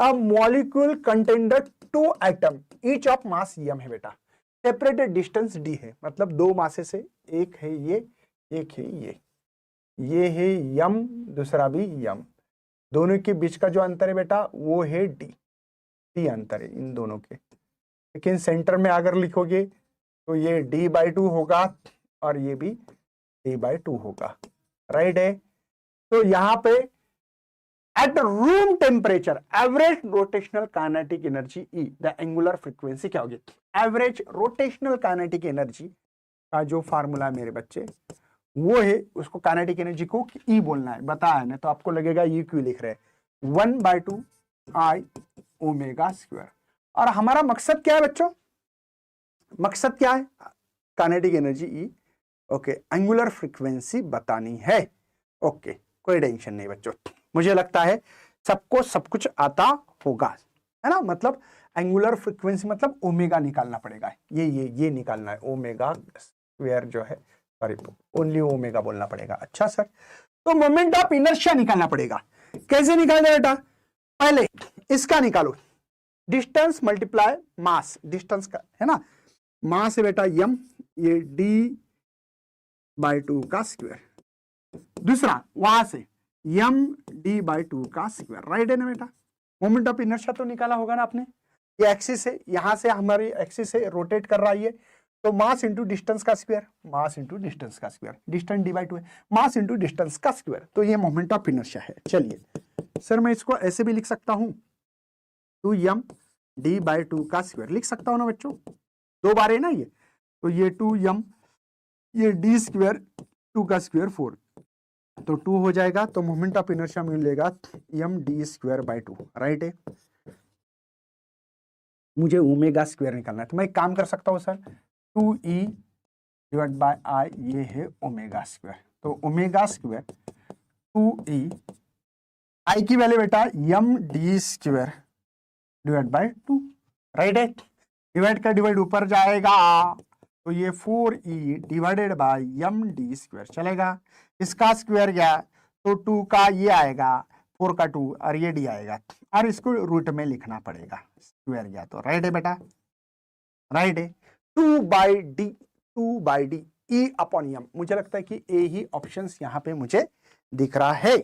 A molecule contain the 2 atom each of mass m है बेटा, separated distance d है, मतलब 2 मासे से, एक है ये, एक है ये है m, दूसरा भी m, दोनों के बीच का जो अंतर है बेटा वो है d अंतर है इन दोनों के। लेकिन सेंटर में अगर लिखोगे तो ये d/2 होगा और ये भी d/2 होगा, राइट है। तो यहां पे at room temperature average rotational kinetic energy E, the angular frequency क्या होगी? एवरेज रोटेशनल काइनेटिक एनर्जी का जो फार्मूला है मेरे बच्चे वो है, उसको काइनेटिक एनर्जी को E बोलना है, बताया ना, तो आपको लगेगा ये क्यों लिख रहे हैं, 1/2 I ओमेगा स्क्वायर। और हमारा मकसद क्या है बच्चों? मकसद क्या है? Kinetic energy E, okay, angular frequency बतानी है। ओके, कोई टेंशन नहीं बच्चों, मुझे लगता है सबको सब कुछ आता होगा, है ना। मतलब एंगुलर फ्रीक्वेंसी मतलब ओमेगा निकालना पड़ेगा, ये निकालना है, ओमेगा स्क्वायर जो है, सॉरी ओनली ओमेगा बोलना पड़ेगा। अच्छा सर, तो मोमेंट ऑफ इनर्शिया निकालना पड़ेगा। कैसे निकालना बेटा? पहले इसका निकालो, डिस्टेंस मल्टीप्लाई मास, डिस्टेंस का है ना, मास है बेटा m, ये d/2 का स्क्वायर, दूसरा वहां से m d/2 का स्क्वायर, राइट है ना बेटा। मोमेंट ऑफ इनर्शिया तो निकाला होगा ना आपने, ये एक्सिस है, यहां से हमारी एक्सिस है, रोटेट कर रहा है, तो मास इंटू डिस्टेंस का स्क्वायर, मास इंटू डिस्टेंस का स्क्वायर, डिस्टेंस d/2 है, मास इंटू डिस्टेंस का स्क्वायर, तो ये मोमेंट ऑफ इनर्शिया है। चलिए सर मैं इसको ऐसे भी लिख सकता हूं, 2m d/2 का स्क्वायर लिख सकता हूं ना बच्चों, 2 बार है ना ये, तो ये 2m, ये d स्क्वायर, 2 का स्क्वायर 4, तो 2 हो जाएगा, तो मोमेंट ऑफ इनर्शिया मिलेगा md²/2, राइट है। मुझे ओमेगा स्क्वायर निकालना है, तो मैं एक काम कर सकता हूं सर, 2e/i, ये है ओमेगा स्क्वायर, तो ओमेगा स्क्वायर 2e, आई की वैल्यू बेटा md²/2, राइट है। डिवाइड का डिवाइड ऊपर जाएगा, तो ये 4e डिवाइडेड बाय md² चलेगा, इसका स्क्वायर गया तो 2 का ये आएगा, 4 का 2 और ये d आएगा, और इसको रूट में लिखना पड़ेगा, स्क्वायर गया तो, राइट है बेटा, राइट है। 2/d E/m, मुझे लगता है कि ए ही ऑप्शंस यहाँ पे मुझे दिख रहा है।